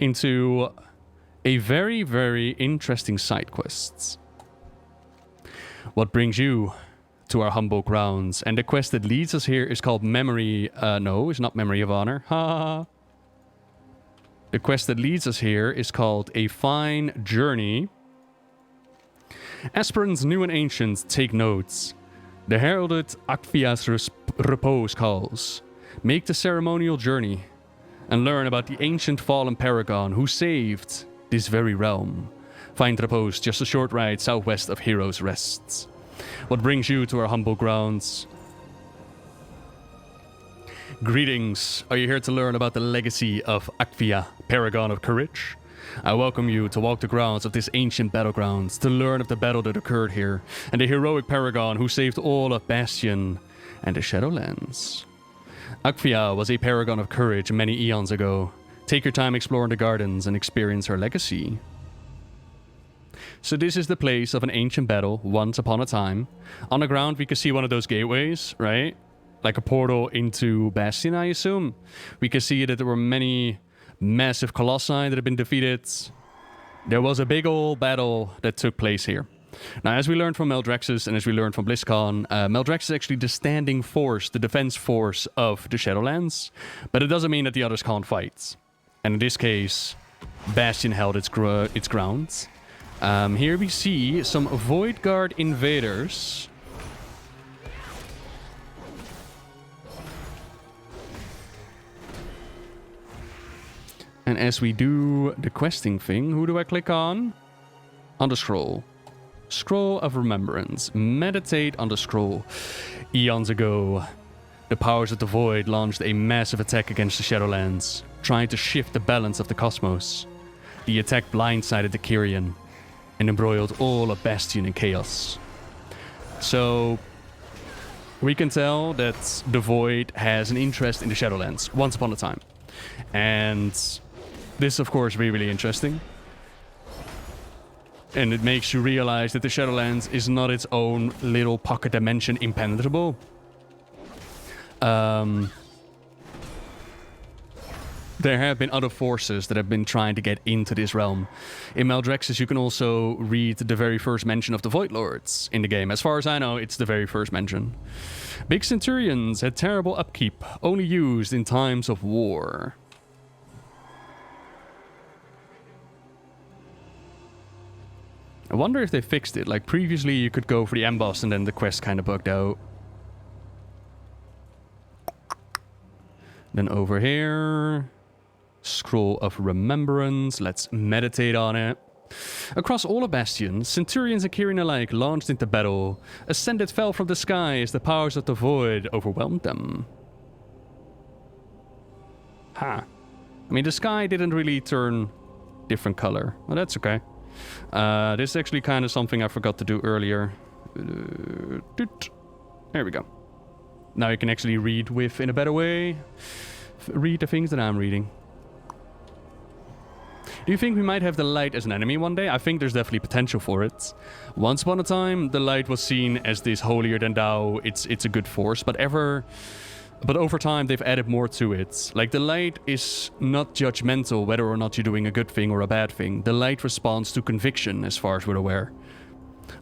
into a very, very interesting side quest. What brings you to our humble grounds? And the quest that leads us here is called Memory... no, it's not Memory of Honor. Ha! The quest that leads us here is called A Fine Journey. Aspirants new and ancient, take notes. The heralded Agthia's repose calls. Make the ceremonial journey and learn about the ancient fallen Paragon who saved this very realm. Find repose just a short ride southwest of Heroes' Rests. What brings you to our humble grounds? Greetings. Are you here to learn about the legacy of Agthia, Paragon of Courage? I welcome you to walk the grounds of this ancient battlegrounds, to learn of the battle that occurred here, and the heroic Paragon who saved all of Bastion and the Shadowlands. Agthia was a Paragon of Courage many eons ago. Take your time exploring the gardens and experience her legacy. So this is the place of an ancient battle, once upon a time. On the ground we can see one of those gateways, right? Like a portal into Bastion, I assume. We can see that there were many massive colossi that have been defeated. There was a big old battle that took place here. Now, as we learned from Maldraxxus and as we learned from BlizzCon, Maldraxxus is actually the standing force, the defense force of the Shadowlands. But it doesn't mean that the others can't fight. And in this case, Bastion held its ground. Here we see some Void Guard invaders. And as we do the questing thing, who do I click on? On the scroll. Scroll of Remembrance. Meditate on the scroll. Eons ago, the powers of the Void launched a massive attack against the Shadowlands, trying to shift the balance of the cosmos. The attack blindsided the Kyrian and embroiled all of Bastion in chaos. So we can tell that the Void has an interest in the Shadowlands once upon a time. And this, of course, really, really interesting. And it makes you realize that the Shadowlands is not its own little pocket dimension impenetrable. There have been other forces that have been trying to get into this realm. In Maldraxxus, you can also read the very first mention of the Void Lords in the game. As far as I know, it's the very first mention. Big Centurions had terrible upkeep, only used in times of war. I wonder if they fixed it. Like, previously you could go for the Amboss and then the quest kind of bugged out. Then over here, Scroll of Remembrance. Let's meditate on it. Across all of Bastion, Centurions and Kirin alike launched into battle. Ascended fell from the sky as the powers of the Void overwhelmed them. Ha. I mean, the sky didn't really turn different color. Well, that's okay. This is actually kind of something I forgot to do earlier. There we go. Now you can actually read with in a better way. Read the things that I'm reading. Do you think we might have the light as an enemy one day? I think there's definitely potential for it. Once upon a time, the light was seen as this holier than thou. It's a good force, but over time they've added more to it. Like, the light is not judgmental whether or not you're doing a good thing or a bad thing. The light responds to conviction, as far as we're aware.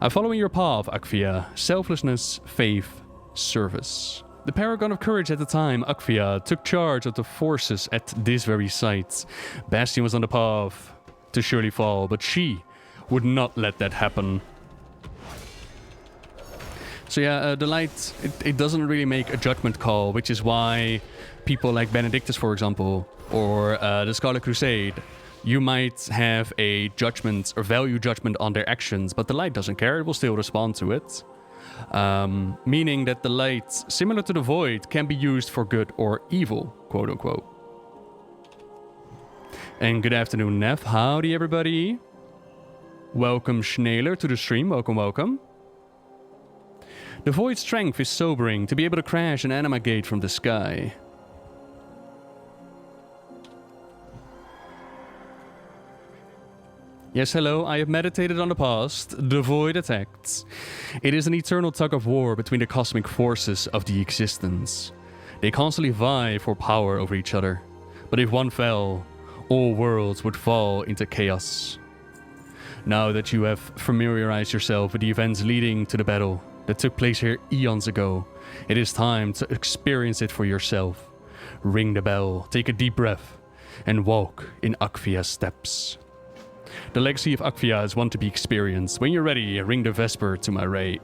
I'm following your path, Agthia. Selflessness, faith, service. The Paragon of Courage at the time, Agthia, took charge of the forces at this very site. Bastion was on the path to surely fall, but she would not let that happen. So yeah, the light, it doesn't really make a judgment call, which is why people like Benedictus, for example, or the Scarlet Crusade, you might have a judgment or value judgment on their actions, but the light doesn't care, it will still respond to it. Meaning that the light, similar to the Void, can be used for good or evil, quote unquote. And good afternoon, Neff. Howdy, everybody. Welcome, Schneeler, to the stream. Welcome, welcome. The Void's strength is sobering, to be able to crash an anima gate from the sky. Yes, hello, I have meditated on the past. The Void attacked. It is an eternal tug of war between the cosmic forces of the existence. They constantly vie for power over each other. But if one fell, all worlds would fall into chaos. Now that you have familiarized yourself with the events leading to the battle that took place here eons ago, it is time to experience it for yourself. Ring the bell, take a deep breath, and walk in Agthia's steps. The legacy of Agthia is one to be experienced. When you're ready, ring the vesper to my right.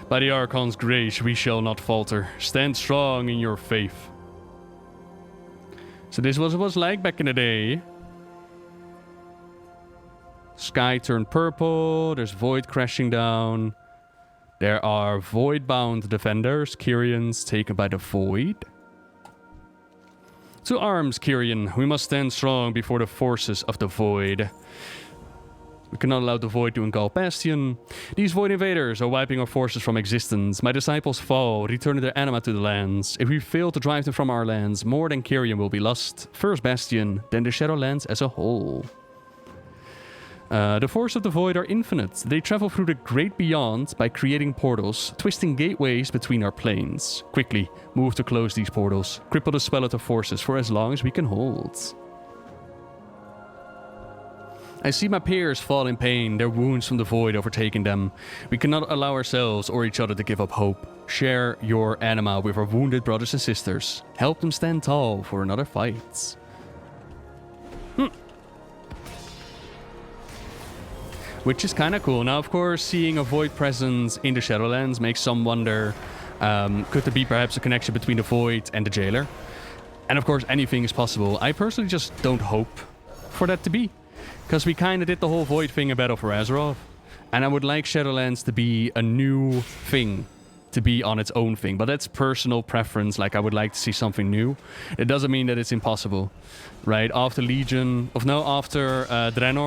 By the Archon's grace, we shall not falter. Stand strong in your faith. So this was what it was like back in the day. Sky turned purple. There's void crashing down. There are void-bound defenders. Kyrians taken by the void. To arms, Kyrian. We must stand strong before the forces of the void. We cannot allow the void to engulf Bastion. These void invaders are wiping our forces from existence. My disciples fall, returning their anima to the lands. If we fail to drive them from our lands, more than Kyrian will be lost. First Bastion, then the Shadowlands as a whole. The forces of the void are infinite. They travel through the great beyond by creating portals, twisting gateways between our planes. Quickly, move to close these portals. Cripple the swell of the forces for as long as we can hold. I see my peers fall in pain, their wounds from the void overtaking them. We cannot allow ourselves or each other to give up hope. Share your anima with our wounded brothers and sisters. Help them stand tall for another fight. Which is kind of cool. Now, of course, seeing a void presence in the Shadowlands makes some wonder, could there be perhaps a connection between the void and the jailer? And of course, anything is possible. I personally just don't hope for that to be. Because we kind of did the whole void thing in Battle for Azeroth. And I would like Shadowlands to be a new thing. To be on its own thing. But that's personal preference. Like, I would like to see something new. It doesn't mean that it's impossible. Right? After Draenor,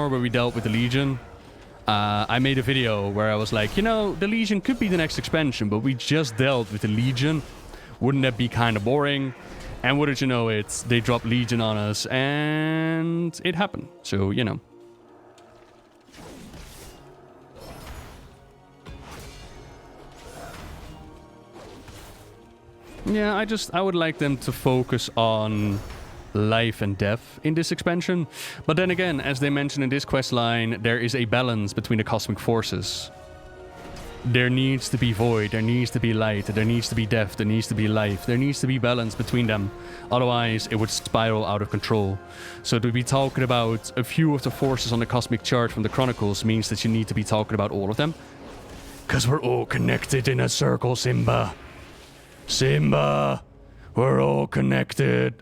where we dealt with the Legion, I made a video where I was like, you know, the Legion could be the next expansion, but we just dealt with the Legion. Wouldn't that be kind of boring? And wouldn't you know it, they dropped Legion on us, and it happened. So, you know. Yeah, I would like them to focus on life and death in this expansion. But then again, as they mentioned in this questline, there is a balance between the cosmic forces. There needs to be void, there needs to be light, there needs to be death, there needs to be life. There needs to be balance between them. Otherwise, it would spiral out of control. So to be talking about a few of the forces on the cosmic chart from the Chronicles means that you need to be talking about all of them. Because we're all connected in a circle, Simba. Simba, we're all connected.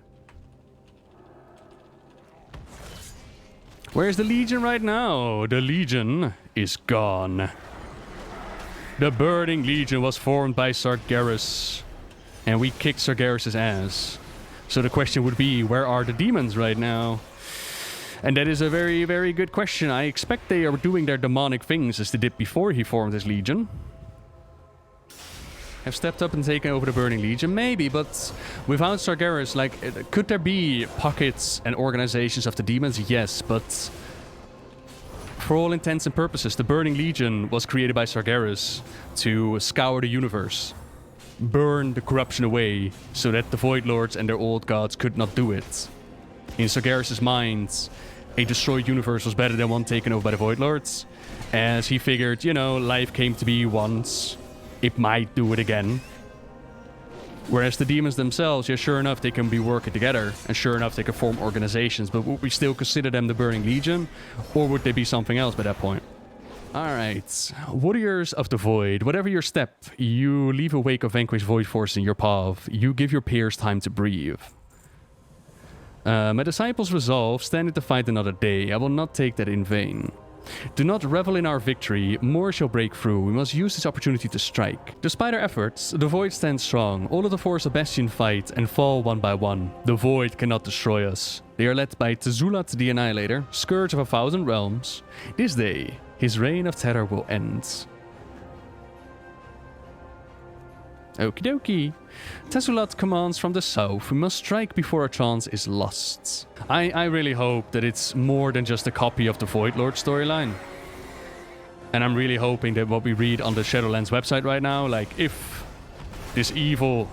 Where's the Legion right now? The Legion is gone. The Burning Legion was formed by Sargeras, and we kicked Sargeras' ass. So the question would be, where are the demons right now? And that is a very, very good question. I expect they are doing their demonic things as they did before he formed his Legion. Have stepped up and taken over the Burning Legion? Maybe, but without Sargeras, like, could there be pockets and organizations of the demons? Yes, but for all intents and purposes, the Burning Legion was created by Sargeras to scour the universe, burn the corruption away, so that the Void Lords and their old gods could not do it. In Sargeras' mind, a destroyed universe was better than one taken over by the Void Lords, as he figured, you know, life came to be once. It might do it again. Whereas the demons themselves, yeah, sure enough, they can be working together. And sure enough, they can form organizations. But would we still consider them the Burning Legion? Or would they be something else by that point? Alright. Warriors of the Void. Whatever your step, you leave a wake of vanquished Void Force in your path. You give your peers time to breathe. My disciples resolve, standing to fight another day. I will not take that in vain. Do not revel in our victory, more shall break through. We must use this opportunity to strike. Despite our efforts, the Void stands strong. All of the force of Bastion fight and fall one by one. The Void cannot destroy us. They are led by Tezulat the Annihilator, Scourge of 1,000 realms. This day, his reign of terror will end. Okie dokie. Tezulat commands from the south. We must strike before our chance is lost. I really hope that it's more than just a copy of the Void Lord storyline. And I'm really hoping that what we read on the Shadowlands website right now, like, if this evil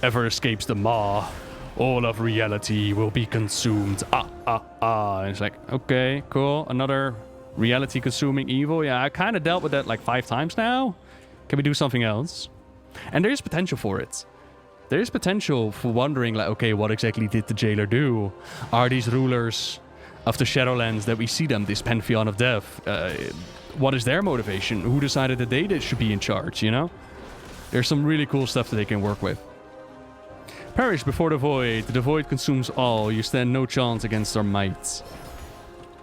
ever escapes the maw, all of reality will be consumed. And it's like, okay, cool. Another reality-consuming evil. Yeah, I kind of dealt with that like 5 times now. Can we do something else? And there is potential for it. There is potential for wondering, like, okay, what exactly did the jailer do? Are these rulers of the Shadowlands that we see them, this pantheon of death? What is their motivation? Who decided that they should be in charge, you know? There's some really cool stuff that they can work with. Perish before the void consumes all, you stand no chance against our might.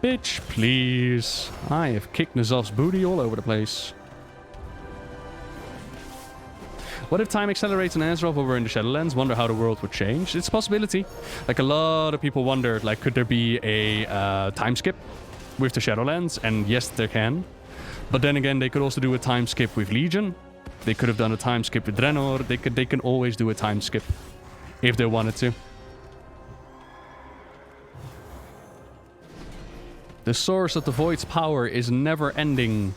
Bitch, please. I have kicked Nazov's booty all over the place. What if time accelerates and Azeroth over in the Shadowlands? Wonder how the world would change. It's a possibility. Like, a lot of people wondered, like, could there be a time skip with the Shadowlands? And yes, there can. But then again, they could also do a time skip with Legion. They could have done a time skip with Draenor. They can always do a time skip if they wanted to. The source of the Void's power is never ending.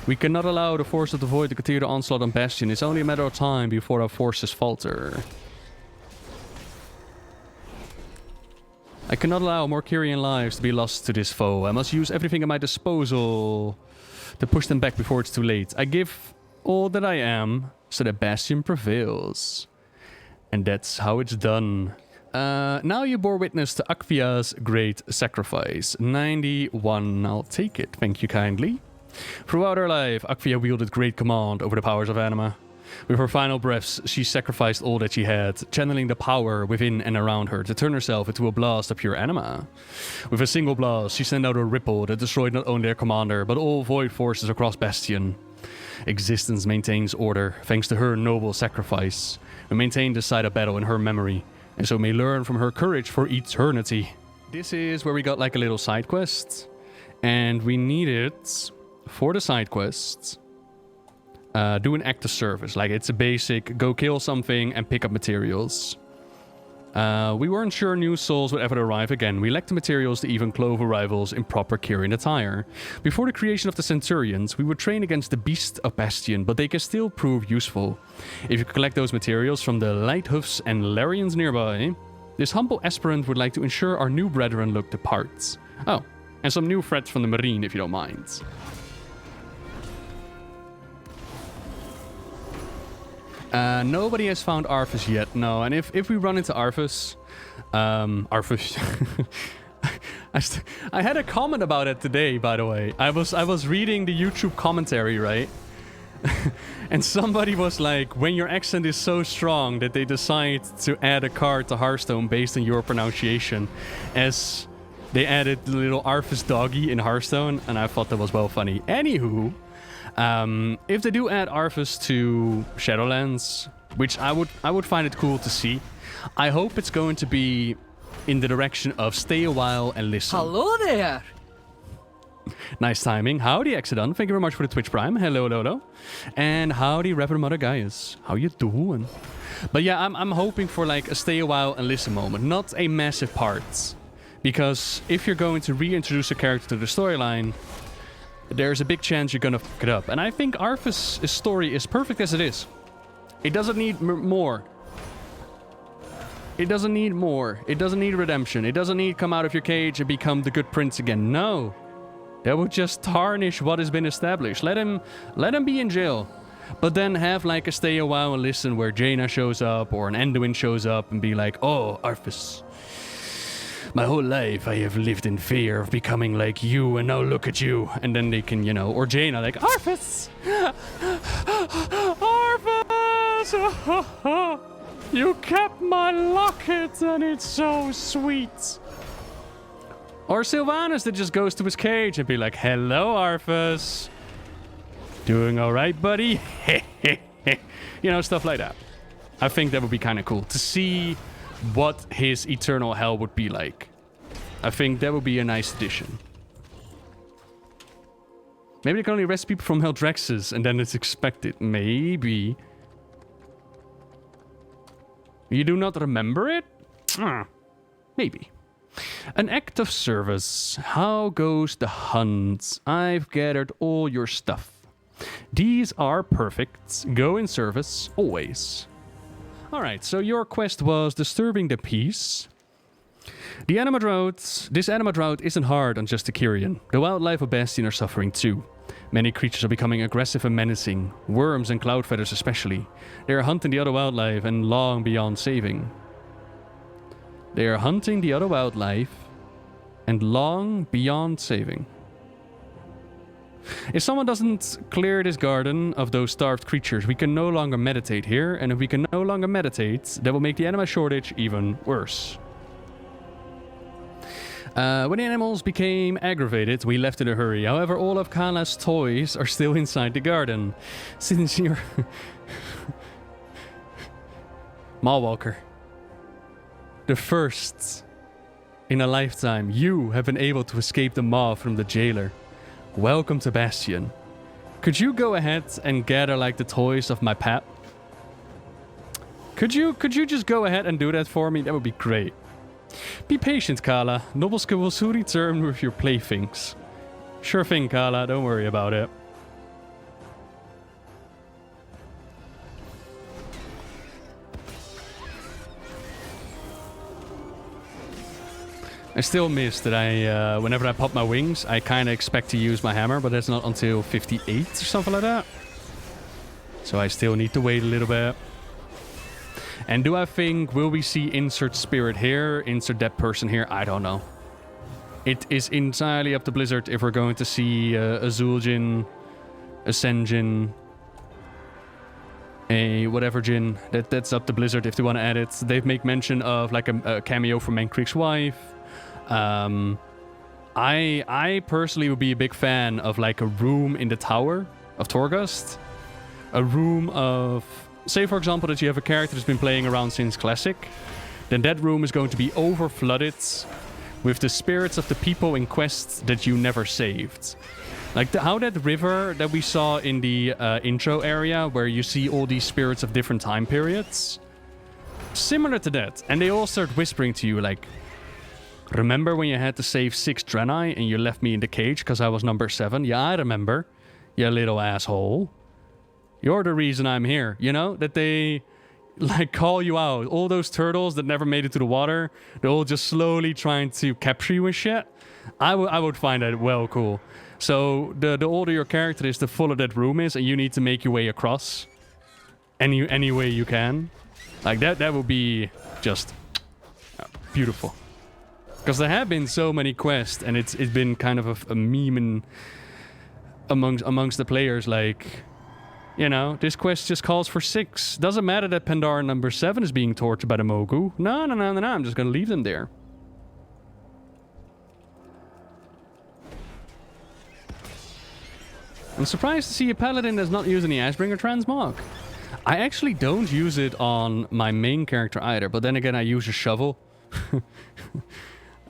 We cannot allow the force of the Void to continue the onslaught on Bastion. It's only a matter of time before our forces falter. I cannot allow more Kyrian lives to be lost to this foe. I must use everything at my disposal to push them back before it's too late. I give all that I am so that Bastion prevails. And that's how it's done. Now you bore witness to Agthia's great sacrifice. 91. I'll take it. Thank you kindly. Throughout her life, Agthia wielded great command over the powers of anima. With her final breaths, she sacrificed all that she had, channeling the power within and around her to turn herself into a blast of pure anima. With a single blast, she sent out a ripple that destroyed not only their commander, but all void forces across Bastion. Existence maintains order, thanks to her noble sacrifice. We maintain the site of battle in her memory, and so may learn from her courage for eternity. This is where we got like a little side quest, and we need it for the side quests. Do an act of service. Like, it's a basic go kill something and pick up materials. We weren't sure new souls would ever arrive again. We lacked the materials to even clothe rivals in proper Kyrian attire. Before the creation of the Centurions, we would train against the Beast of Bastion, but they can still prove useful. If you collect those materials from the Lighthoofs and Larions nearby, this humble aspirant would like to ensure our new brethren look the parts. Oh, and some new threats from the Marine, if you don't mind. Nobody has found Arthas yet, no. And if we run into Arthas... Arthas... I had a comment about it today, by the way. I was reading the YouTube commentary, right? And somebody was like, when your accent is so strong that they decide to add a card to Hearthstone based on your pronunciation, as they added the little Arthas doggy in Hearthstone, and I thought that was well funny. Anywho... if they do add Arthas to Shadowlands, which I would find it cool to see, I hope it's going to be in the direction of stay a while and listen. Hello there! Nice timing. Howdy, Exodon. Thank you very much for the Twitch Prime. Hello, Lolo. And howdy, Reverend Mother Gaius. How you doing? But yeah, I'm hoping for like a stay a while and listen moment, not a massive part. Because if you're going to reintroduce a character to the storyline, there's a big chance you're gonna fuck it up. And I think Arthas' story is perfect as it is. It doesn't need more. It doesn't need more. It doesn't need redemption. It doesn't need come out of your cage and become the good prince again. No. That would just tarnish what has been established. Let him be in jail. But then have like a stay a while and listen where Jaina shows up or an Anduin shows up and be like, oh, Arthas. My whole life I have lived in fear of becoming like you, and now look at you. And then they can, you know, or Jaina like, Arthas! Arthas! You kept my locket and it's so sweet. Or Sylvanas that just goes to his cage and be like, hello, Arthas. Doing alright, buddy? You know, stuff like that. I think that would be kind of cool to see what his eternal hell would be like. I think that would be a nice addition. Maybe they can only rescue people from Heldraxxus and then it's expected. Maybe. You do not remember it? Maybe. An act of service. How goes the hunt? I've gathered all your stuff. These are perfect. Go in service, always. Alright, so your quest was disturbing the peace. This anima drought isn't hard on just the Kyrian. The wildlife of Bastion are suffering too. Many creatures are becoming aggressive and menacing, worms and cloud feathers especially. They are hunting the other wildlife and long beyond saving. They are hunting the other wildlife and long beyond saving. If someone doesn't clear this garden of those starved creatures, we can no longer meditate here, and if we can no longer meditate, that will make the anima shortage even worse. When the animals became aggravated, we left in a hurry. However, all of Kala's toys are still inside the garden. Since you're... Mallwalker. The first in a lifetime, you have been able to escape the maw from the jailer. Welcome to Bastion. Could you go ahead and gather like the toys of my pet? Could you just go ahead and do that for me? That would be great. Be patient, Kala. Nobuska will soon return with your playthings. Sure thing, Kala. Don't worry about it. I still miss that whenever I pop my wings, I kind of expect to use my hammer, but that's not until 58 or something like that. So I still need to wait a little bit. And do I think, will we see insert spirit here, insert that person here? I don't know. It is entirely up to Blizzard if we're going to see a Zul'jin, a Sen'jin, a whatever Jin. That's up to Blizzard if they want to add it. They've made mention of like a cameo from Mankrieg's wife. I personally would be a big fan of like a room in the tower of Torghast. A room of... Say, for example, that you have a character that's been playing around since Classic. Then that room is going to be over-flooded with the spirits of the people in quests that you never saved. Like how that river that we saw in the intro area, where you see all these spirits of different time periods. Similar to that. And they all start whispering to you like, remember when you had to save 6 Draenei and you left me in the cage because I was number 7? Yeah, I remember. You little asshole. You're the reason I'm here, you know? That they, like, call you out. All those turtles that never made it to the water, they're all just slowly trying to capture you and shit. I would find that well cool. So, the older your character is, the fuller that room is, and you need to make your way across. Any way you can. Like, that would be just beautiful. Because there have been so many quests, and it's been kind of a meme amongst the players, like... You know, this quest just calls for 6. Doesn't matter that Pandaren number 7 is being tortured by the Mogu. No, I'm just gonna leave them there. I'm surprised to see a paladin that's not using the Ashbringer transmog. I actually don't use it on my main character either, but then again I use a shovel.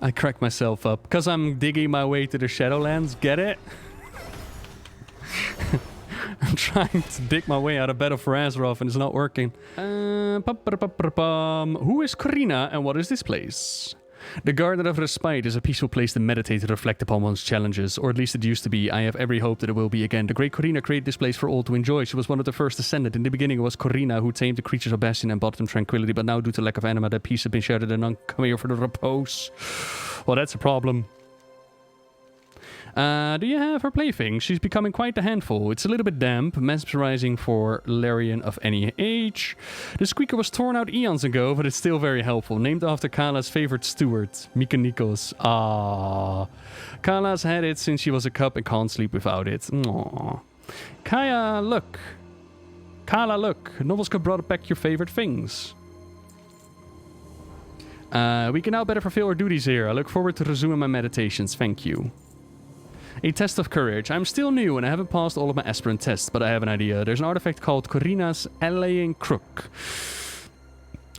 I crack myself up. Because I'm digging my way to the Shadowlands, get it? I'm trying to dig my way out of Battle for Azeroth and it's not working. Who is Korinna and what is this place? The Garden of Respite is a peaceful place to meditate and reflect upon one's challenges, or at least it used to be. I have every hope that it will be again. The great Korinna created this place for all to enjoy. She was one of the first ascended. In the beginning it was Korinna who tamed the creatures of Bastion and brought them tranquility, but now due to lack of anima, that peace has been shattered and none come here for the repose. Well, that's a problem. Do you have her plaything? She's becoming quite a handful. It's a little bit damp, mesmerizing for Larion of any age. The squeaker was torn out eons ago, but it's still very helpful. Named after Kala's favorite steward, Mika Nikos. Ah, Kala's had it since she was a cub and can't sleep without it. Aww. Kaya, look. Kala, look. Novelska brought back your favorite things. We can now better fulfill our duties here. I look forward to resuming my meditations. Thank you. A test of courage. I'm still new and I haven't passed all of my aspirant tests, but I have an idea. There's an artifact called Korinna's allaying crook.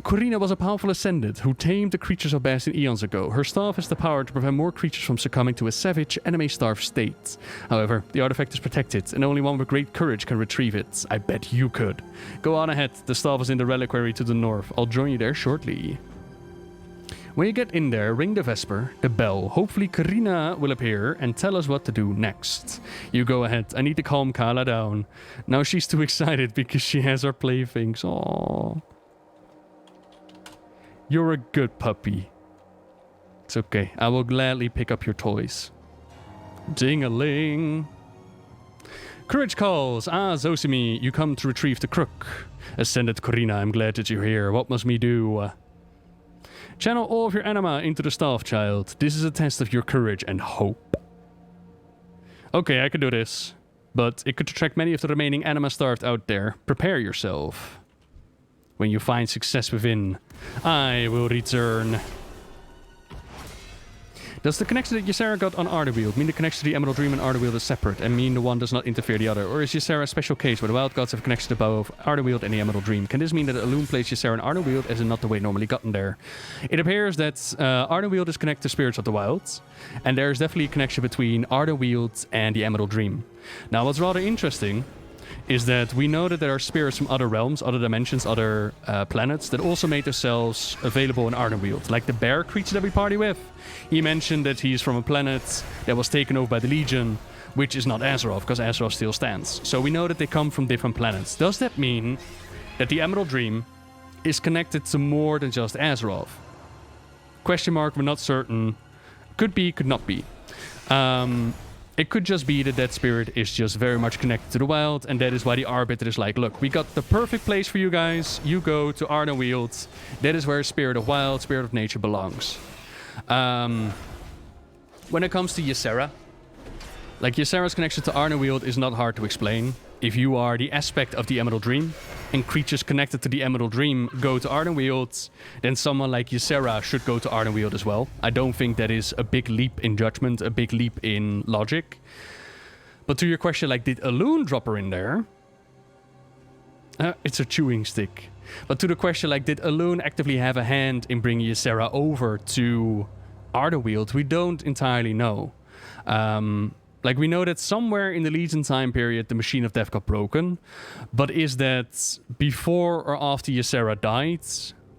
Korinna was a powerful ascendant who tamed the creatures of Bastion eons ago. Her staff has the power to prevent more creatures from succumbing to a savage, enemy-starved state. However, the artifact is protected, and only one with great courage can retrieve it. I bet you could. Go on ahead. The staff is in the reliquary to the north. I'll join you there shortly. When you get in there, ring the Vesper, the bell. Hopefully Korinna will appear and tell us what to do next. You go ahead. I need to calm Kala down. Now she's too excited because she has her playthings. Aww. You're a good puppy. It's okay. I will gladly pick up your toys. Ding-a-ling. Courage calls. Ah, Zosimi, you come to retrieve the crook. Ascended Korinna, I'm glad that you're here. What must we do? Channel all of your anima into the staff, child. This is a test of your courage and hope. Okay, I can do this. But it could attract many of the remaining anima starved out there. Prepare yourself. When you find success within, I will return. Does the connection that Ysera got on Arderweald mean the connection to the Emerald Dream and Arderweald is separate and mean the one does not interfere the other? Or is Ysera a special case where the Wild Gods have connection to both Arderweald and the Emerald Dream? Can this mean that Elune placed Ysera in Arderweald as in not the way normally gotten there? It appears that Arderweald is connected to Spirits of the Wilds, and there is definitely a connection between Arderweald and the Emerald Dream. Now, what's rather interesting is that we know that there are spirits from other realms, other dimensions, other planets that also made themselves available in Ardenweald. Like the bear creature that we party with. He mentioned that he's from a planet that was taken over by the Legion, which is not Azeroth, because Azeroth still stands. So we know that they come from different planets. Does that mean that the Emerald Dream is connected to more than just Azeroth? Question mark, we're not certain. Could be, could not be. It could just be that that spirit is just very much connected to the wild, and that is why the Arbiter is like, look, we got the perfect place for you guys. You go to Ardenweald. That is where Spirit of Wild, Spirit of Nature belongs. When it comes to Ysera, like Ysera's connection to Ardenweald is not hard to explain. If you are the aspect of the Emerald Dream, and creatures connected to the Emerald Dream go to Ardenweald, then someone like Ysera should go to Ardenweald as well. I don't think that is a big leap in judgment, a big leap in logic. But to your question, like, did Elune drop her in there? It's a chewing stick. But to the question, like, did Elune actively have a hand in bringing Ysera over to Ardenweald? We don't entirely know. Like, we know that somewhere in the Legion time period, the Machine of Death got broken. But is that before or after Ysera died?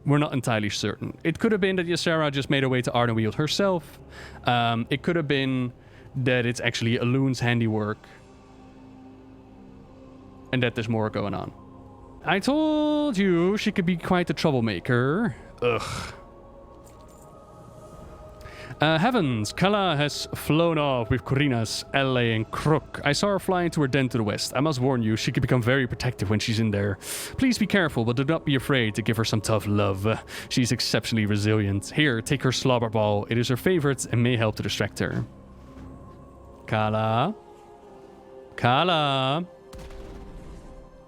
We're not entirely certain. It could have been that Ysera just made her way to Ardenweald herself. It could have been that it's actually Elune's handiwork. And that there's more going on. I told you she could be quite a troublemaker. Ugh. Heavens, Kala has flown off with Korinna's ally and Crook. I saw her fly into her den to the west. I must warn you, she can become very protective when she's in there. Please be careful, but do not be afraid to give her some tough love. She's exceptionally resilient. Here, take her slobber ball. It is her favorite and may help to distract her. Kala? Kala?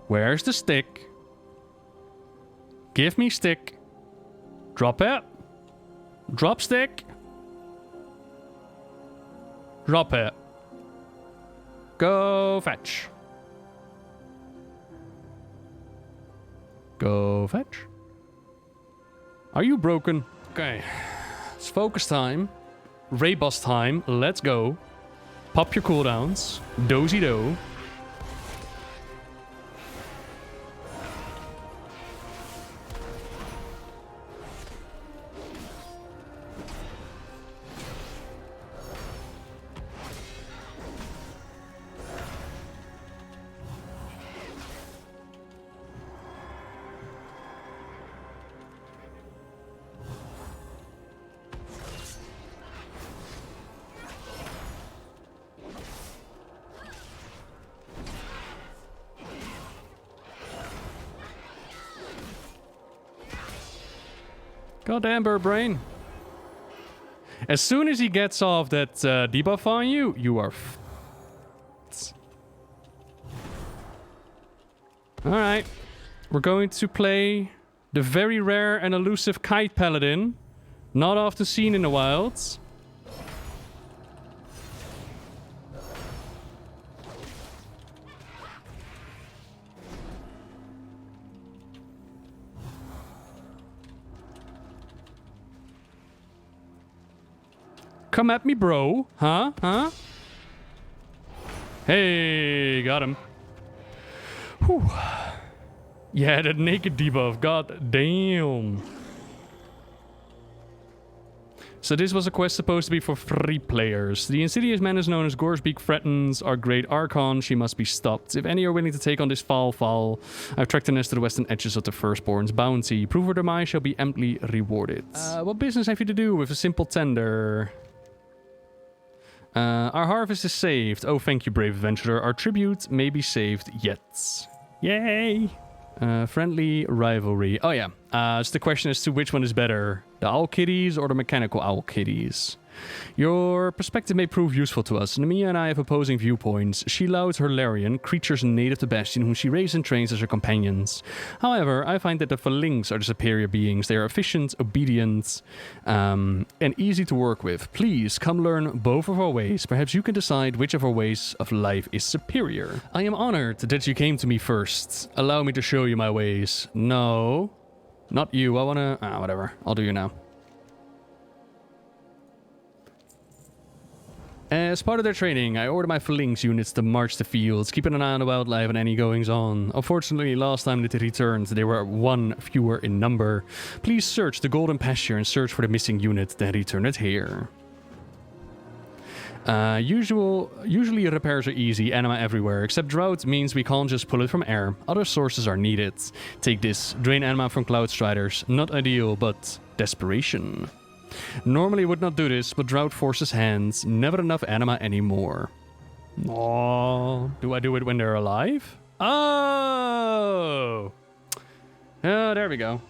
Where's the stick? Give me stick. Drop it. Drop stick. Drop it. Go fetch. Go fetch. Are you broken? Okay. It's focus time. Ray boss time. Let's go. Pop your cooldowns. Dozy do. Goddamn bird brain. As soon as he gets off that debuff on you, you are Alright. We're going to play the very rare and elusive Kite Paladin. Not often seen in the wilds. Come at me, bro. Huh? Huh? Hey, got him. Whew. Yeah, that naked debuff. God damn. So this was a quest supposed to be for 3 players. The insidious menace known as Gorsbeak threatens our great Archon. She must be stopped. If any are willing to take on this foul, I've tracked the nest to the western edges of the Firstborn's bounty. Prove her demise shall be amply rewarded. What business have you to do with a simple tender? Our harvest is saved. Oh, thank you, brave adventurer. Our tribute may be saved yet. Yay! Friendly rivalry. Oh yeah. So the question is to which one is better, the owl kitties or the mechanical owl kitties? Your perspective may prove useful to us. Nemia and I have opposing viewpoints. She allows her Larion, creatures native to Bastion, whom she raises and trains as her companions. However, I find that the Phalynx are the superior beings. They are efficient, obedient, and easy to work with. Please, come learn both of our ways. Perhaps you can decide which of our ways of life is superior. I am honored that you came to me first. Allow me to show you my ways. No, not you. I wanna... whatever. I'll do you now. As part of their training, I ordered my Phalynx units to march the fields, keeping an eye on the wildlife and any goings-on. Unfortunately, last time that they returned, they were 1 fewer in number. Please search the Golden Pasture and search for the missing unit, then return it here. Usually repairs are easy, anima everywhere, except drought means we can't just pull it from air. Other sources are needed. Take this, drain anima from Cloud Striders. Not ideal, but desperation. Normally would not do this, but drought forces hands. Never enough anima anymore. Oh, do I do it when they're alive? Oh! Oh, there we go.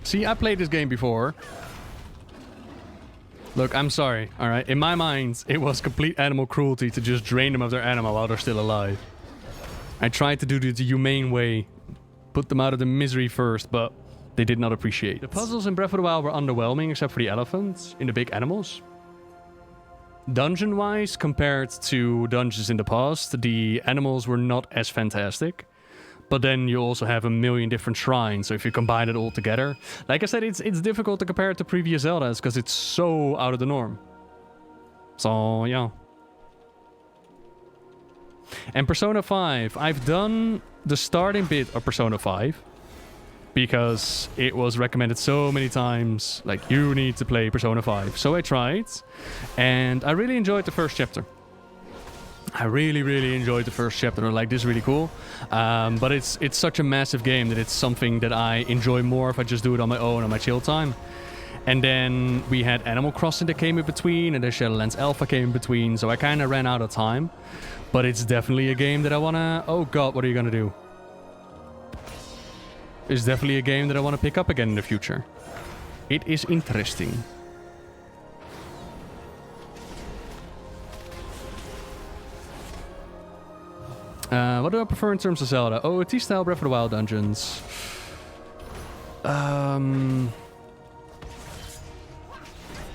See, I played this game before. Look, I'm sorry, alright? In my mind, it was complete animal cruelty to just drain them of their anima while they're still alive. I tried to do it the humane way. Put them out of the misery first, but they did not appreciate it. The puzzles in Breath of the Wild were underwhelming, except for the elephants in the big animals. Dungeon-wise, compared to dungeons in the past, the animals were not as fantastic. But then you also have a million different shrines, so if you combine it all together... Like I said, it's difficult to compare it to previous Zeldas, because it's so out of the norm. So, yeah. And Persona 5, I've done the starting bit of Persona 5 because it was recommended so many times, like, you need to play Persona 5. So I tried, and I really enjoyed the first chapter. I really enjoyed the first chapter. Like, this is really cool. But it's such a massive game that it's something that I enjoy more if I just do it on my own, on my chill time. And then we had Animal Crossing that came in between, and then Shadowlands Alpha came in between, so I kind of ran out of time. But it's definitely a game that I want to... Oh god, what are you going to do? It's definitely a game that I want to pick up again in the future. It is interesting. What do I prefer in terms of Zelda? OOT-style Breath of the Wild dungeons.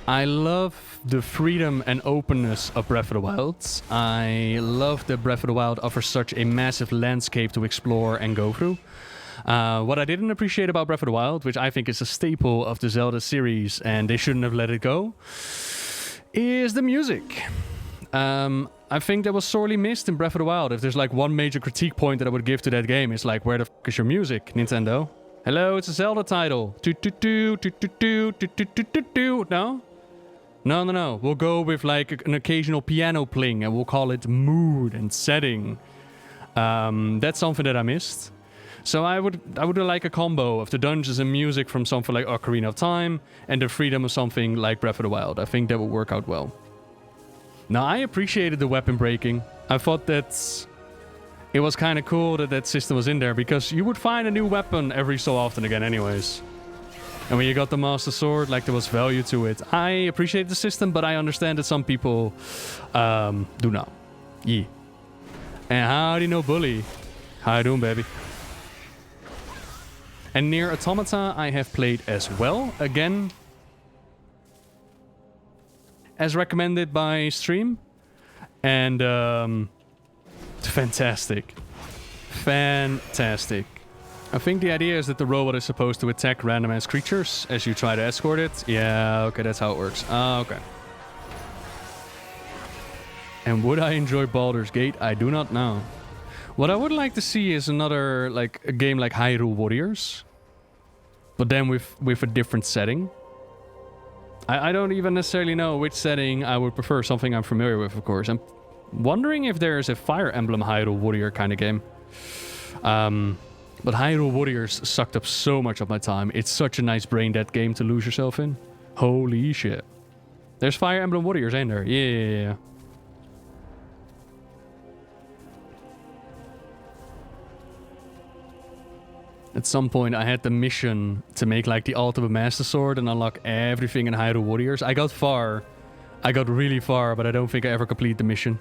I love the freedom and openness of Breath of the Wild. I love that Breath of the Wild offers such a massive landscape to explore and go through. What I didn't appreciate about Breath of the Wild, which I think is a staple of the Zelda series, and they shouldn't have let it go, is the music. I think that was sorely missed in Breath of the Wild. If there's like one major critique point that I would give to that game, it's like, where the f*** is your music, Nintendo? Hello, it's a Zelda title. No? No. We'll go with like an occasional piano pling and we'll call it mood and setting. That's something that I missed. So I would like a combo of the dungeons and music from something like Ocarina of Time and the freedom of something like Breath of the Wild. I think that would work out well. Now, I appreciated the weapon breaking. I thought that it was kind of cool that that system was in there, because you would find a new weapon every so often again anyways. And when you got the Master Sword, like, there was value to it. I appreciate the system, but I understand that some people do not. Yeah. And howdy, no bully. How you doing, baby? And Nier Automata I have played as well. Again, as recommended by stream. And fantastic. Fantastic. I think the idea is that the robot is supposed to attack randomized creatures as you try to escort it. Yeah, okay, that's how it works. Okay. And would I enjoy Baldur's Gate? I do not know. What I would like to see is another, like, a game like Hyrule Warriors. But then with a different setting. I don't even necessarily know which setting I would prefer. Something I'm familiar with, of course. I'm wondering if there's a Fire Emblem Hyrule Warrior kind of game. But Hyrule Warriors sucked up so much of my time. It's such a nice brain dead game to lose yourself in. Holy shit. There's Fire Emblem Warriors, ain't there? Yeah. At some point, I had the mission to make, like, the Ultimate Master Sword and unlock everything in Hyrule Warriors. I got far. I got really far, but I don't think I ever completed the mission.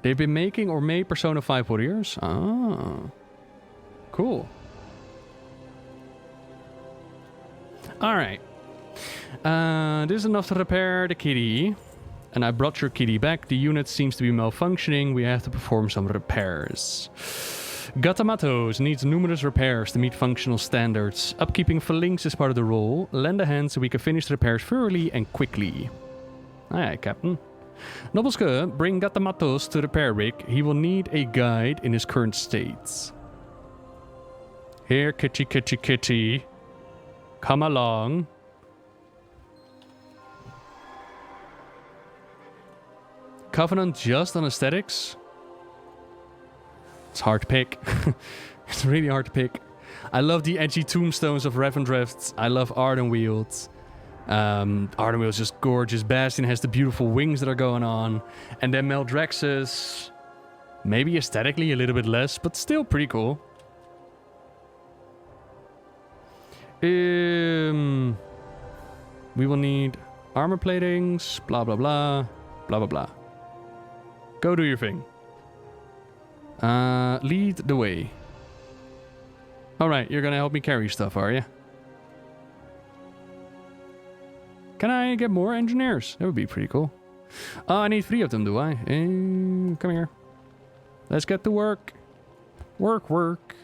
They've been making or made Persona 5 Warriors? Ah. Cool. Alright. This is enough to repair the kitty. And I brought your kitty back. The unit seems to be malfunctioning. We have to perform some repairs. Gatamatos needs numerous repairs to meet functional standards. Upkeeping Phalynx is part of the role. Lend a hand so we can finish the repairs thoroughly and quickly. Aye, Captain. Nobusuke, bring Gatamatos to the repair rig. He will need a guide in his current state. Here, kitty, kitty, kitty. Come along. Covenant just on aesthetics? It's hard to pick. It's really hard to pick. I love the edgy tombstones of Revendrift. I love Ardenweald. Ardenweald is just gorgeous. Bastion has the beautiful wings that are going on. And then Maldraxxus, maybe aesthetically a little bit less, but still pretty cool. We will need armor platings, blah, blah, blah, blah, blah, blah. Go do your thing. Lead the way. Alright, you're gonna help me carry stuff, are you? Can I get more engineers? That would be pretty cool. Oh, I need 3 of them, do I? Come here. Let's get to work. Work, work.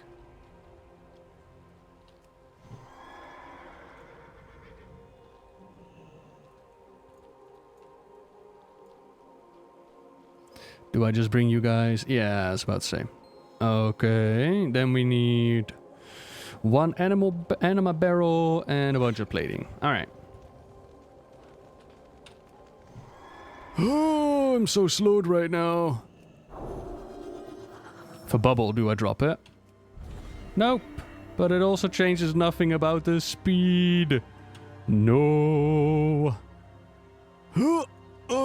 Do I just bring you guys? Yeah, I was about to say. Okay, then we need 1 anima barrel and a bunch of plating. Alright. Oh, I'm so slowed right now. For bubble, do I drop it? Nope. But it also changes nothing about the speed. No. Oh,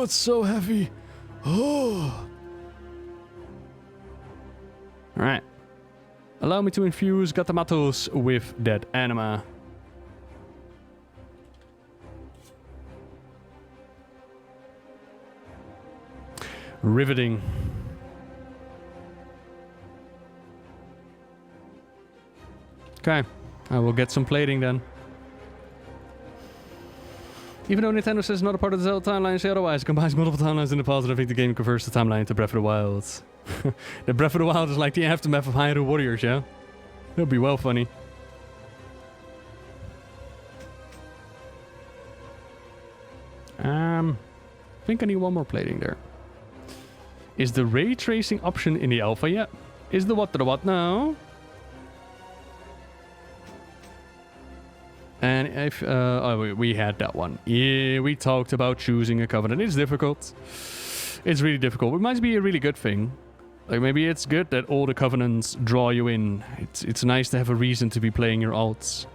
it's so heavy. Oh. Alright. Allow me to infuse Gatamatos with that anima. Riveting. Okay. I will get some plating then. Even though Nintendo says it's not a part of the Zelda timeline, Shadowlands combines multiple timelines in the past, and I think the game converts the timeline to Breath of the Wild. The Breath of the Wild is like the aftermath of Hyrule Warriors, yeah? That'd be well funny. I think I need 1 more plating there. Is the ray tracing option in the alpha yet? Is the what now? And if we had that one. Yeah, we talked about choosing a covenant. It's difficult. It's really difficult. It might be a really good thing. Like, maybe it's good that all the covenants draw you in. It's nice to have a reason to be playing your alts.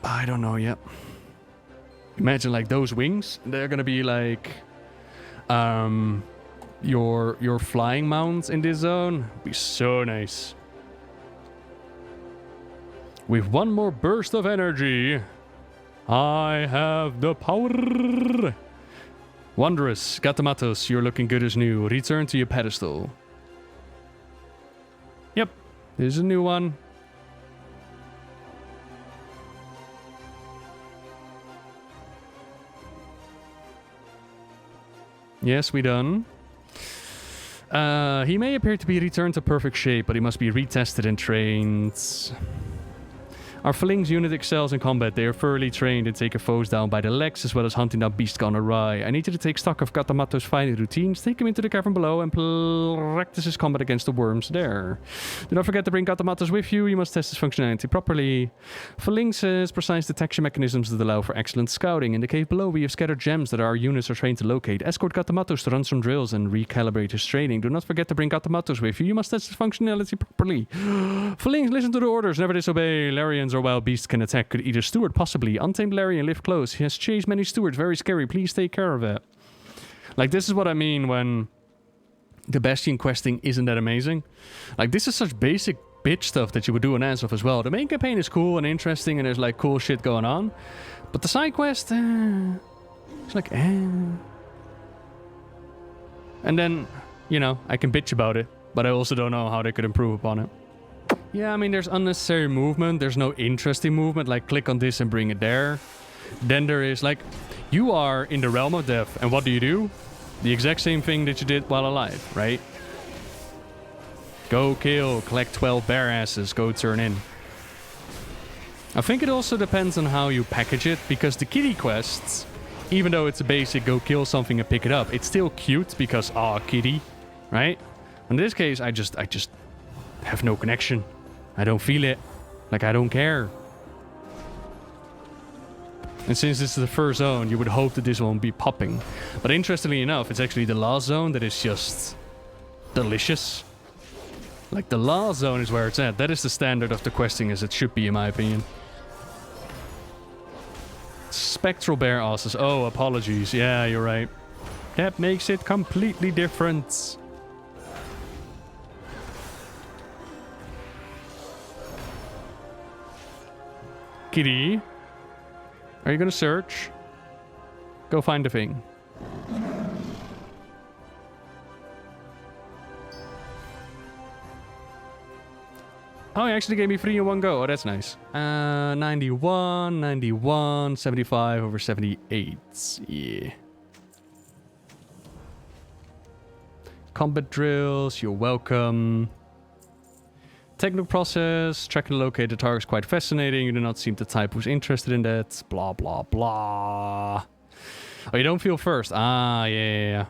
I don't know yet. Imagine, like, those wings. They're gonna be like your flying mounts in this zone. It'd be so nice. With 1 more burst of energy, I have the power. Wondrous. Gatamatos, you're looking good as new. Return to your pedestal. Yep, there's a new one. Yes, we done. He may appear to be returned to perfect shape, but he must be retested and trained. Our Phalynx unit excels in combat. They are thoroughly trained in taking foes down by the legs, as well as hunting down beasts gone awry. I need you to take stock of Gatamato's fighting routines, take him into the cavern below, and practice his combat against the worms there. Do not forget to bring Gatamatos with you. You must test his functionality properly. Phalynx has precise detection mechanisms that allow for excellent scouting. In the cave below, we have scattered gems that our units are trained to locate. Escort Gatamatos to run some drills and recalibrate his training. Do not forget to bring Gatamatos with you. You must test his functionality properly. Phalynx, listen to the orders. Never disobey. Larions or wild beasts can attack. Could either steward, possibly. Untamed Larion, live close. He has chased many stewards. Very scary. Please take care of it. Like, this is what I mean when the Bastion questing isn't that amazing. Like, this is such basic bitch stuff that you would do in Azeroth as well. The main campaign is cool and interesting and there's, like, cool shit going on. But the side quest, it's like, And then, you know, I can bitch about it. But I also don't know how they could improve upon it. Yeah, I mean, there's unnecessary movement. There's no interesting movement, like click on this and bring it there. Then there is, like, you are in the realm of death, and what do? The exact same thing that you did while alive, right? Go kill, collect 12 bear asses, go turn in. I think it also depends on how you package it, because the kitty quests, even though it's a basic go kill something and pick it up, it's still cute because, kitty, right? In this case, I just have no connection. I don't feel it. Like, I don't care. And since this is the first zone, you would hope that this won't be popping. But interestingly enough, it's actually the last zone that is just delicious. Like, the last zone is where it's at. That is the standard of the questing as it should be, in my opinion. Spectral bear asses. Oh, apologies. Yeah, you're right. That makes it completely different. Kitty, are you gonna search? Go find the thing. Oh, he actually gave me 3 in one go. Oh, that's nice. 91, 91, 75 over 78. Yeah. Combat drills, you're welcome. Technical process, track and locate the target is quite fascinating. You do not seem the type who's interested in that. Blah, blah, blah. Oh, you don't feel first. Yeah.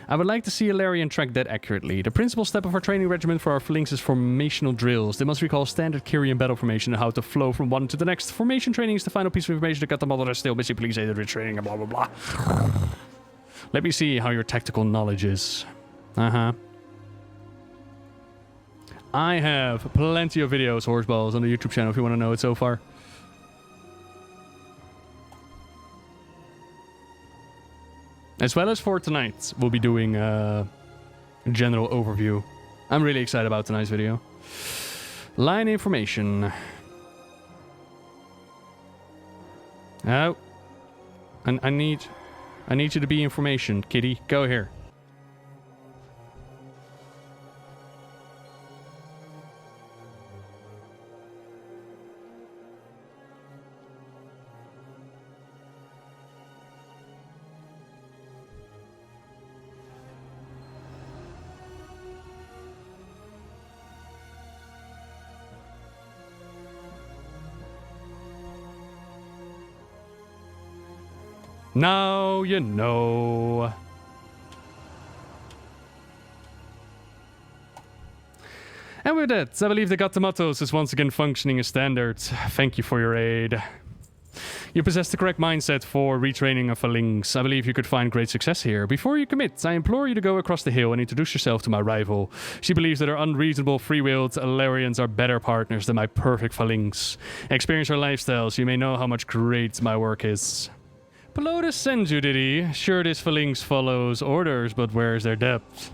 I would like to see a Larion track that accurately. The principal step of our training regimen for our Phalynx is formational drills. They must recall standard Kyrian battle formation and how to flow from one to the next. Formation training is the final piece of information to get the model that is still missing. Please aid the retraining and blah, blah, blah. Let me see how your tactical knowledge is. I have plenty of videos, horseballs, on the YouTube channel if you want to know it so far. As well as for tonight, we'll be doing a general overview. I'm really excited about tonight's video. Line information. Oh. I need you to be information, kitty. Go here. Now you know. And with that, I believe the Gatamatos is once again functioning as standard. Thank you for your aid. You possess the correct mindset for retraining a Phalanx. I believe you could find great success here. Before you commit, I implore you to go across the hill and introduce yourself to my rival. She believes that her unreasonable, free-willed Larions are better partners than my perfect Phalanx. Experience her lifestyle so you may know how much great my work is. Pelotus sends you, did he? Sure, this Phalanx follows orders, but where's their depth?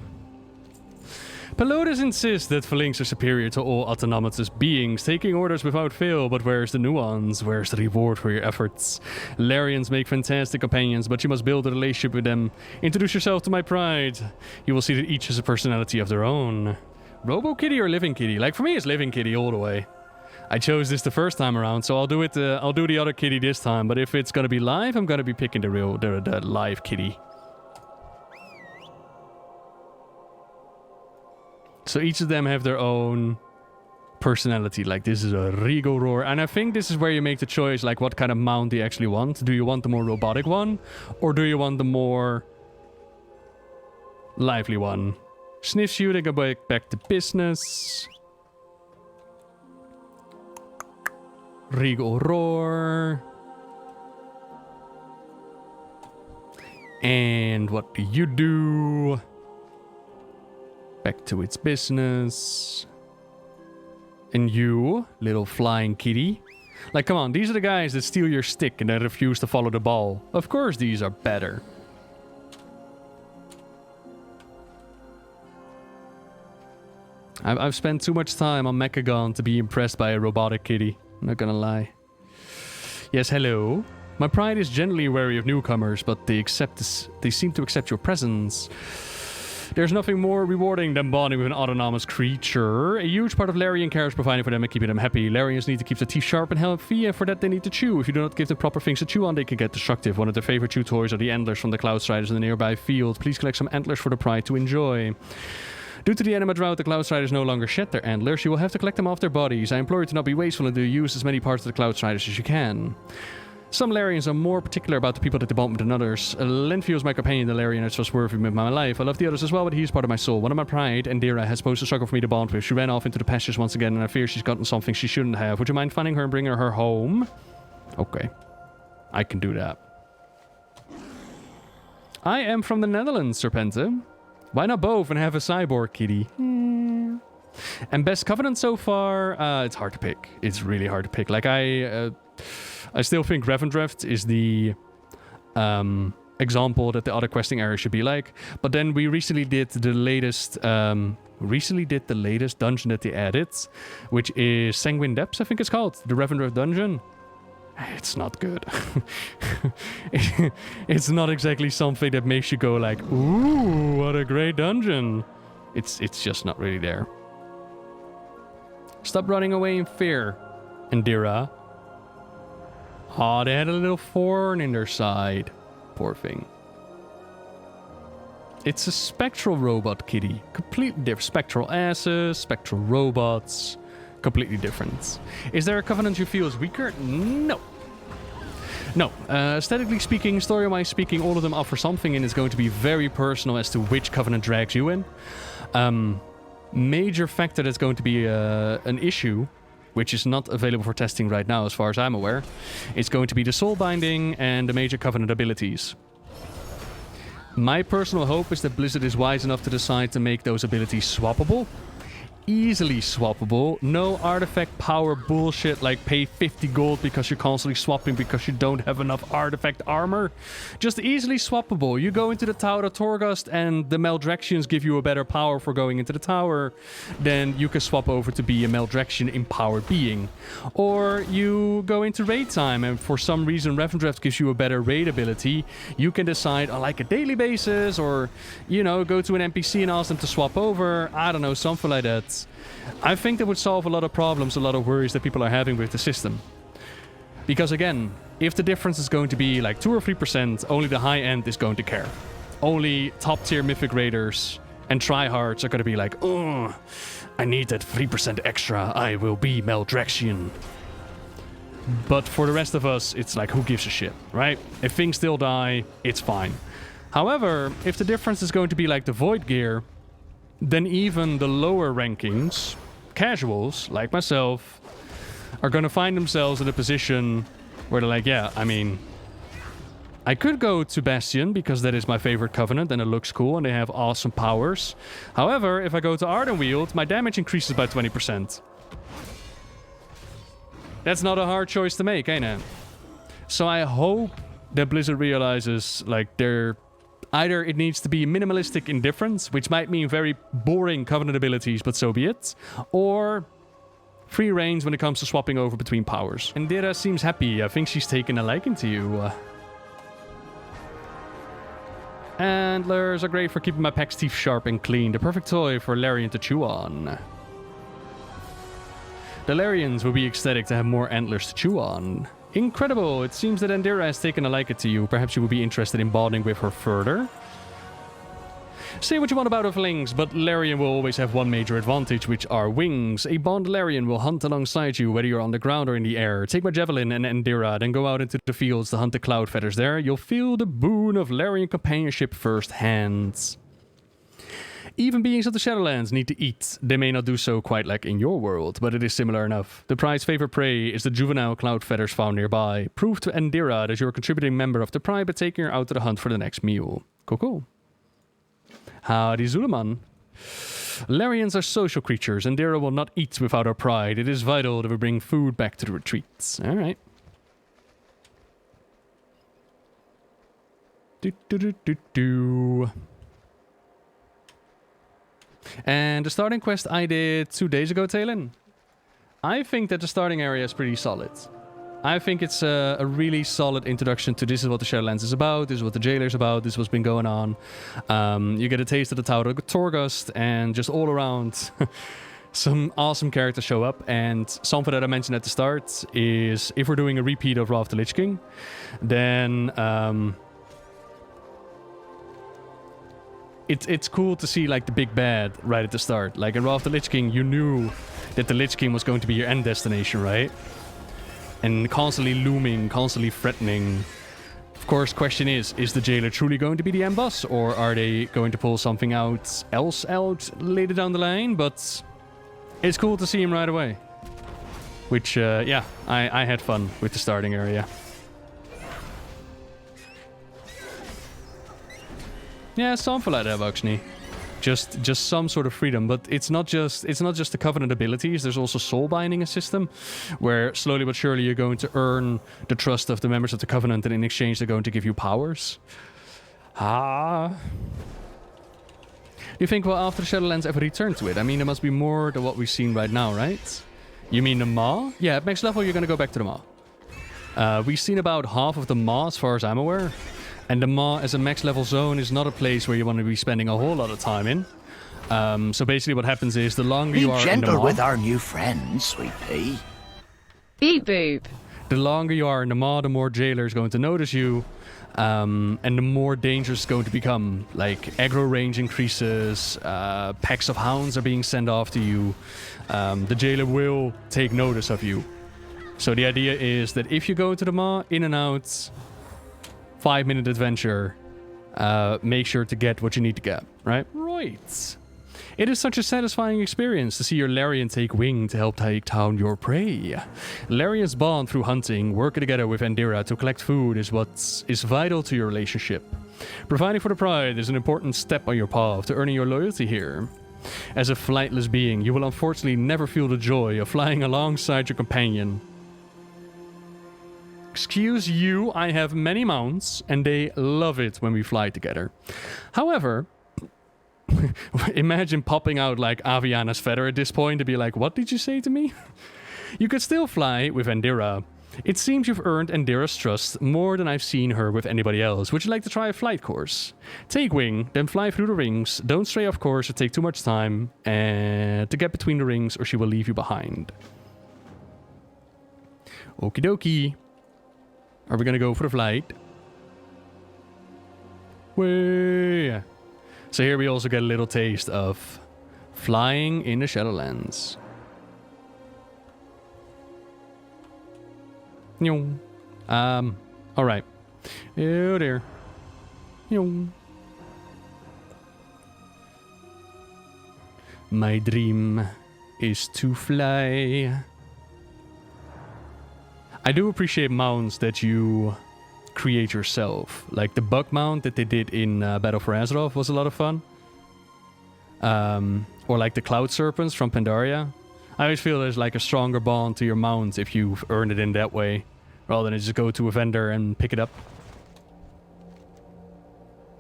Pelotus insists that Phalanx are superior to all autonomous beings, taking orders without fail, but where's the nuance? Where's the reward for your efforts? Larions make fantastic companions, but you must build a relationship with them. Introduce yourself to my pride. You will see that each has a personality of their own. Robo Kitty or Living Kitty? Like, for me, it's Living Kitty all the way. I chose this the first time around, so I'll do it. I'll do the other kitty this time. But if it's gonna be live, I'm gonna be picking the live kitty. So each of them have their own personality. Like, this is a regal roar. And I think this is where you make the choice, like, what kind of mount do you actually want? Do you want the more robotic one? Or do you want the more lively one? Sniffs you, they go back to business. Regal roar. And what do you do? Back to its business. And you, little flying kitty. Like, come on, these are the guys that steal your stick and then refuse to follow the ball. Of course these are better. I've spent too much time on Mechagon to be impressed by a robotic kitty. I'm not gonna lie. Yes, hello. My pride is generally wary of newcomers, but they seem to accept your presence. There's nothing more rewarding than bonding with an autonomous creature. A huge part of Larion care is providing for them and keeping them happy. Larions need to keep their teeth sharp and healthy, and for that they need to chew. If you do not give them proper things to chew on, they can get destructive. One of their favorite chew toys are the antlers from the Cloudstriders in the nearby field. Please collect some antlers for the pride to enjoy. Due to the anima drought, the Cloudstriders no longer shed their antlers. You will have to collect them off their bodies. I implore you to not be wasteful and to use as many parts of the Cloudstriders as you can. Some Larions are more particular about the people that they bond with than others. Lenfio is my companion, the Larion is trustworthy with my life. I love the others as well, but he's part of my soul. One of my pride, and Dira, has posed a struggle for me to bond with. She ran off into the pastures once again, and I fear she's gotten something she shouldn't have. Would you mind finding her and bringing her home? Okay. I can do that. I am from the Netherlands, Serpente. Why not both and have a cyborg kitty? And best covenant so far? It's hard to pick. It's really hard to pick. Like, I still think Revendreth is the example that the other questing area should be like. But then we recently did the latest dungeon that they added, which is Sanguine Depths, I think it's called. The Revendreth dungeon. It's not good. It's not exactly something that makes you go like, ooh, what a great dungeon. It's just not really there. Stop running away in fear, Indira. Oh, they had a little thorn in their side. Poor thing. It's a spectral robot kitty. Completely different. Spectral asses, spectral robots. Completely different. Is there a covenant you feel is weaker? No. No. Aesthetically speaking, story-wise speaking, all of them offer something, and it's going to be very personal as to which covenant drags you in. Major factor that's going to be an issue, which is not available for testing right now as far as I'm aware, is going to be the soul binding and the major covenant abilities. My personal hope is that Blizzard is wise enough to decide to make those abilities swappable. Easily swappable. No artifact power bullshit like pay 50 gold because you're constantly swapping because you don't have enough artifact armor. Just easily swappable. You go into the Tower of Torghast and the Maldraxians give you a better power for going into the tower. Then you can swap over to be a Maldraxian empowered being. Or you go into raid time and for some reason Revendreth gives you a better raid ability. You can decide on like a daily basis or, you know, go to an NPC and ask them to swap over. I don't know, something like that. I think that would solve a lot of problems, a lot of worries that people are having with the system. Because again, if the difference is going to be like 2 or 3%, only the high end is going to care. Only top tier mythic raiders and tryhards are going to be like, oh, I need that 3% extra, I will be Maldraxian. But for the rest of us, it's like, who gives a shit, right? If things still die, it's fine. However, if the difference is going to be like the Void Gear, then even the lower rankings, casuals, like myself, are going to find themselves in a position where they're like, yeah, I mean, I could go to Bastion because that is my favorite covenant and it looks cool and they have awesome powers. However, if I go to Ardenweald, my damage increases by 20%. That's not a hard choice to make, ain't it? So I hope that Blizzard realizes, like, either it needs to be minimalistic indifference, which might mean very boring covenant abilities, but so be it, or free reigns when it comes to swapping over between powers. And Dira seems happy. I think she's taken a liking to you. Antlers are great for keeping my pack's teeth sharp and clean. The perfect toy for Larion to chew on. The Larions will be ecstatic to have more antlers to chew on. Incredible! It seems that Indira has taken a liking to you. Perhaps you would be interested in bonding with her further. Say what you want about a Phalynx, but Larion will always have one major advantage, which are wings. A Bond Larion will hunt alongside you, whether you're on the ground or in the air. Take my Javelin and Endira, then go out into the fields to hunt the cloud feathers there. You'll feel the boon of Larion companionship firsthand. Even beings of the Shadowlands need to eat. They may not do so quite like in your world, but it is similar enough. The pride's favorite prey is the juvenile cloud feathers found nearby. Prove to Endira that you're a contributing member of the pride by taking her out to the hunt for the next meal. Cool. Howdy, Zulaman. Larions are social creatures, and Endira will not eat without her pride. It is vital that we bring food back to the retreats. Alright. And the starting quest I did 2 days ago, Talon. I think that the starting area is pretty solid. I think it's a really solid introduction to this is what the Shadowlands is about, this is what the Jailer's about, this is what's been going on. You get a taste of the Tower of Torghast, and just all around some awesome characters show up. And something that I mentioned at the start is if we're doing a repeat of Wrath of the Lich King, then it's cool to see like the big bad right at the start. Like in Wrath of the Lich King, you knew that the Lich King was going to be your end destination, right? And constantly looming, constantly threatening. Of course, question is the Jailer truly going to be the end boss? Or are they going to pull something else out later down the line? But it's cool to see him right away. Which, yeah, I had fun with the starting area. Yeah, something like that, actually. Just some sort of freedom, but it's not just the Covenant abilities. There's also soul binding a system, where slowly but surely you're going to earn the trust of the members of the Covenant, and in exchange they're going to give you powers. You think, well, after the Shadowlands ever return to it? I mean, there must be more than what we've seen right now, right? You mean the Maw? Yeah, at max level you're gonna go back to the Maw. We've seen about half of the Maw as far as I'm aware. And the Maw as a max level zone is not a place where you want to be spending a whole lot of time in. So basically what happens is the longer you are in the Maw... Be gentle with our new friend, sweet pea. Beep boop. The longer you are in the Maw, the more Jailer is going to notice you. And the more dangerous it's going to become. Like, aggro range increases, packs of hounds are being sent after you. The Jailer will take notice of you. So the idea is that if you go to the Maw, in and out... 5-minute adventure, make sure to get what you need to get, right? Right. It is such a satisfying experience to see your Larion take wing to help take down your prey. Larions bond through hunting. Working together with Endira to collect food is what is vital to your relationship. Providing for the pride is an important step on your path to earning your loyalty here. As a flightless being, you will unfortunately never feel the joy of flying alongside your companion. Excuse you, I have many mounts, and they love it when we fly together. However, imagine popping out like Aviana's feather at this point to be like, what did you say to me? You could still fly with Endira. It seems you've earned Endira's trust more than I've seen her with anybody else. Would you like to try a flight course? Take wing, then fly through the rings. Don't stray off course or take too much time to get between the rings, or she will leave you behind. Okie dokie. Are we gonna go for the flight? Way. So here we also get a little taste of flying in the Shadowlands. Alright. Oh dear. My dream is to fly. I do appreciate mounts that you create yourself. Like the bug mount that they did in Battle for Azeroth was a lot of fun. Or like the Cloud Serpents from Pandaria. I always feel there's like a stronger bond to your mount if you've earned it in that way, rather than just go to a vendor and pick it up.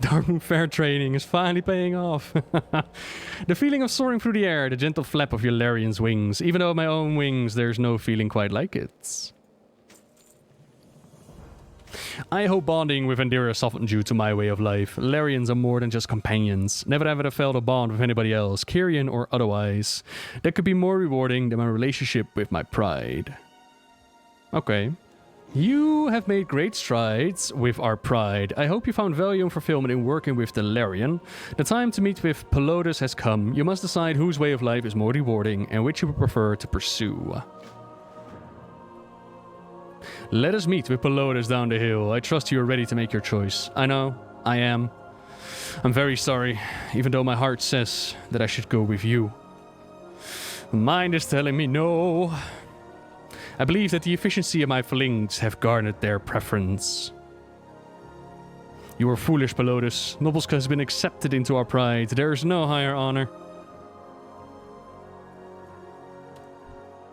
Darkmoon Fair training is finally paying off. The feeling of soaring through the air, the gentle flap of your Larion's wings. Even though my own wings, there's no feeling quite like it. I hope bonding with Endira softened you to my way of life. Larions are more than just companions. Never ever felt a bond with anybody else, Kyrian or otherwise, that could be more rewarding than my relationship with my pride. Okay. You have made great strides with our pride. I hope you found value and fulfillment in working with the Larion. The time to meet with Pelotus has come. You must decide whose way of life is more rewarding and which you would prefer to pursue. Let us meet with Pelotus down the hill. I trust you are ready to make your choice. I know, I am. I'm very sorry, even though my heart says that I should go with you. My mind is telling me no. I believe that the efficiency of my Phalynx have garnered their preference. You are foolish, Pelotus. Nobles has been accepted into our pride. There is no higher honor.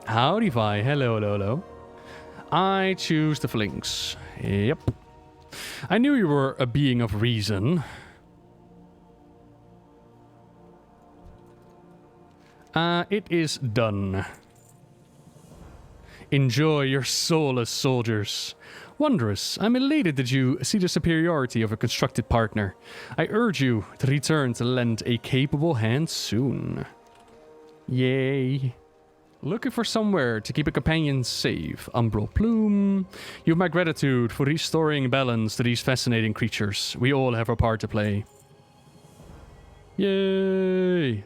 Howdy, Vi. Hello, hello, hello. I choose the Phalynx. Yep. I knew you were a being of reason. It is done. Enjoy your soulless soldiers. Wondrous, I'm elated that you see the superiority of a constructed partner. I urge you to return to lend a capable hand soon. Yay. Looking for somewhere to keep a companion safe. Umbral Plume. You have my gratitude for restoring balance to these fascinating creatures. We all have our part to play. Yay!